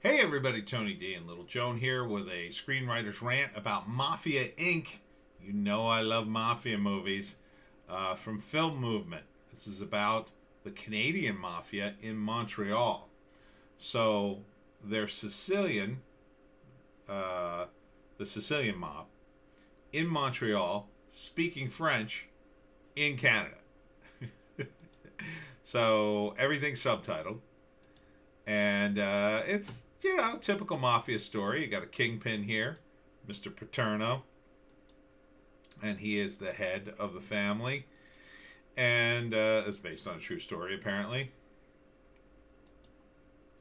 Hey everybody, Tony D and Little Joan here with a screenwriter's rant about Mafia Inc. You know I love Mafia movies from Film Movement. This is about the Canadian Mafia in Montreal. So they're Sicilian, uh, the Sicilian mob, in Montreal, speaking French in Canada. So everything's subtitled. And it's, typical mafia story. You got a kingpin here, Mr. Paterno, and he is the head of the family. And it's based on a true story, apparently.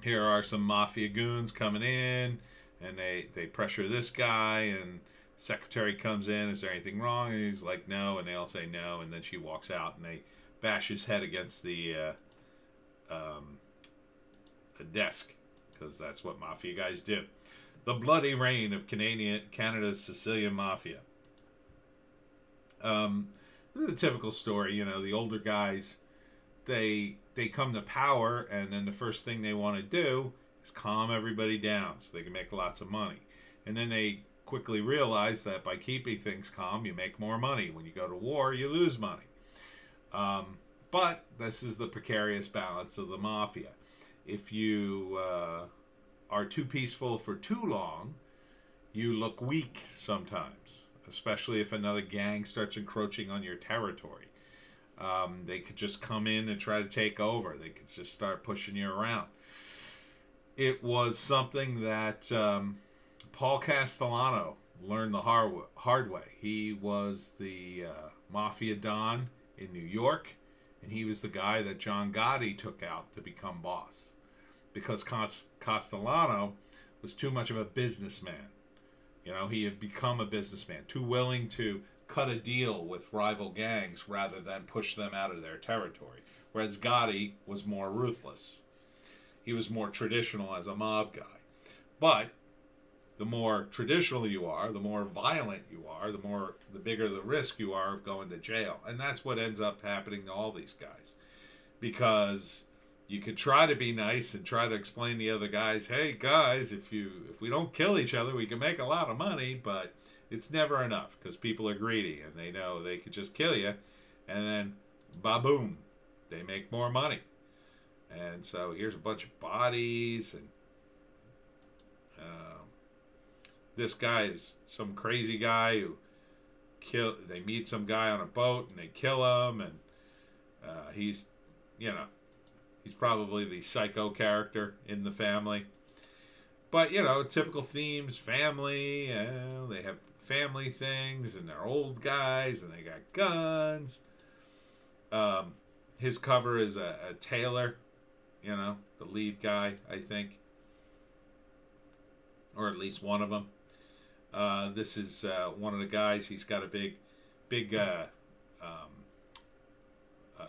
Here are some mafia goons coming in, and they pressure this guy, and secretary comes in. Is there anything wrong? And he's like, no, and they all say no, and then she walks out, and they bash his head against the a desk, because that's what mafia guys do. The bloody reign of Canada's Sicilian mafia. This is a typical story. The older guys, they come to power, and then the first thing they want to do is calm everybody down so they can make lots of money. And then they quickly realize that by keeping things calm, you make more money. When you go to war, you lose money. But this is the precarious balance of the mafia. If you are too peaceful for too long, you look weak sometimes, especially if another gang starts encroaching on your territory. They could just come in and try to take over. They could just start pushing you around. It was something that Paul Castellano learned the hard way. He was the mafia don in New York, and he was the guy that John Gotti took out to become boss, because Castellano was too much of a businessman. He had become a businessman, too willing to cut a deal with rival gangs rather than push them out of their territory. Whereas Gotti was more ruthless. He was more traditional as a mob guy. But the more traditional you are, the more violent you are, the bigger the risk you are of going to jail. And that's what ends up happening to all these guys. Because you could try to be nice and try to explain to the other guys, hey guys, if we don't kill each other, we can make a lot of money, but it's never enough, because people are greedy and they know they could just kill you, and then ba-boom, they make more money. And so here's a bunch of bodies, and this guy is some crazy guy who they meet some guy on a boat and they kill him, and he's probably the psycho character in the family. But, typical themes, family, they have family things, and they're old guys, and they got guns. His cover is a tailor, the lead guy, I think. Or at least one of them. This is one of the guys. He's got a big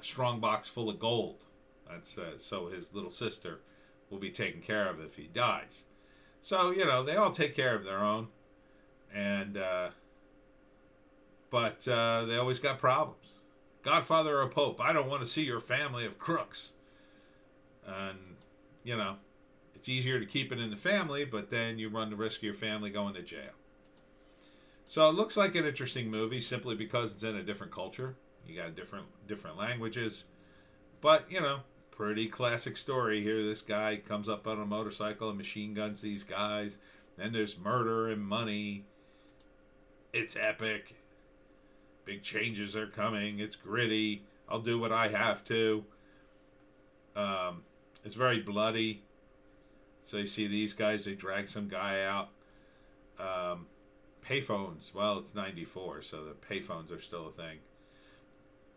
strong box full of gold. That's so his little sister will be taken care of if he dies. So they all take care of their own, and but they always got problems. Godfather or Pope, I don't want to see your family of crooks. And it's easier to keep it in the family, but then you run the risk of your family going to jail. So it looks like an interesting movie simply because it's in a different culture. You got different languages, but pretty classic story here. This guy comes up on a motorcycle and machine guns these guys. Then there's murder and money. It's epic. Big changes are coming. It's gritty. I'll do what I have to. It's very bloody. So you see these guys, they drag some guy out. Payphones. Well, it's 94, so the payphones are still a thing.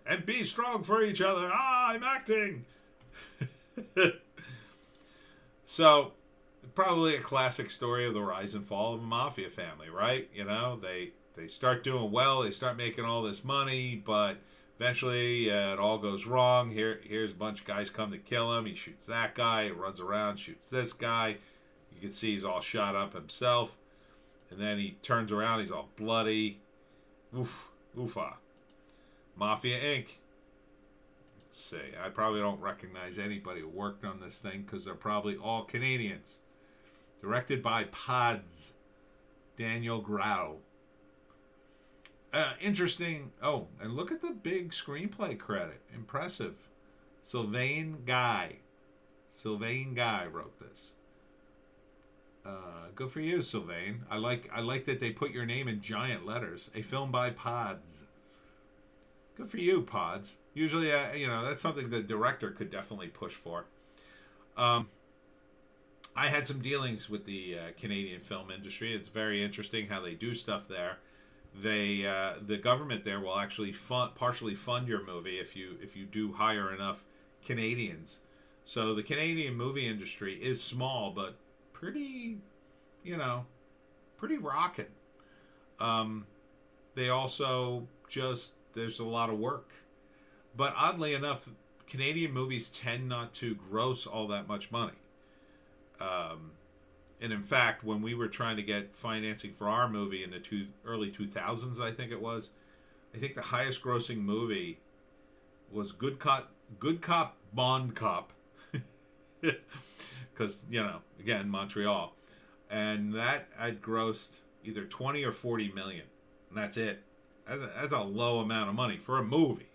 And be strong for each other. I'm acting. So, probably a classic story of the rise and fall of a mafia family, right? They start doing well, they start making all this money, but eventually it all goes wrong. Here's a bunch of guys come to kill him. He shoots that guy, he runs around, shoots this guy. You can see he's all shot up himself. And then he turns around, he's all bloody. Oofa. Mafia Inc. Say, I probably don't recognize anybody who worked on this thing because they're probably all Canadians. Directed by Pods. Daniel Grau. Interesting. Oh, and look at the big screenplay credit. Impressive. Sylvain Guy. Sylvain Guy wrote this. Good for you, Sylvain. I like that they put your name in giant letters. A film by Pods. Good for you, Pods. Usually, that's something the director could definitely push for. I had some dealings with the Canadian film industry. It's very interesting how they do stuff there. The government there will actually partially fund your movie if you do hire enough Canadians. So the Canadian movie industry is small, but pretty rocking. They also there's a lot of work. But oddly enough, Canadian movies tend not to gross all that much money. And in fact, when we were trying to get financing for our movie in the early 2000s, I think the highest grossing movie was Good Cop, Bond Cop. Because, again, Montreal. And that had grossed either 20 or 40 million. And that's it. That's a low amount of money for a movie,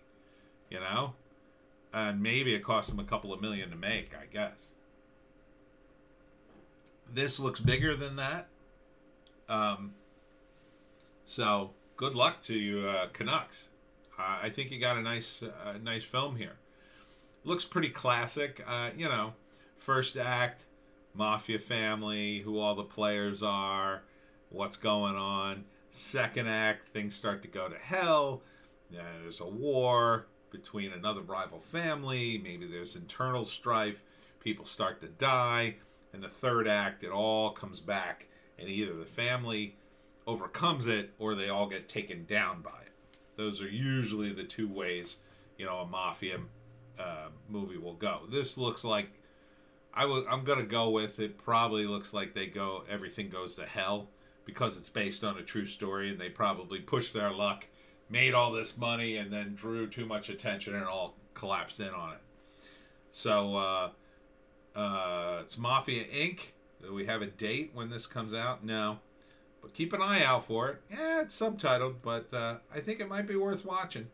And maybe it cost them a couple of million to make, I guess. This looks bigger than that. So good luck to you, Canucks. I think you got a nice film here. Looks pretty classic. First act, Mafia family, who all the players are, what's going on. Second act, things start to go to hell. There's a war between another rival family. Maybe there's internal strife. People start to die. In the third act, it all comes back, and either the family overcomes it or they all get taken down by it. Those are usually the two ways, a Mafia movie will go. This looks like I'm gonna go with it. Probably looks like everything goes to hell because it's based on a true story, and they probably pushed their luck, made all this money, and then drew too much attention and all collapsed in on it. So it's Mafia Inc. Do we have a date when this comes out? No, but keep an eye out for it. Yeah, it's subtitled, but I think it might be worth watching.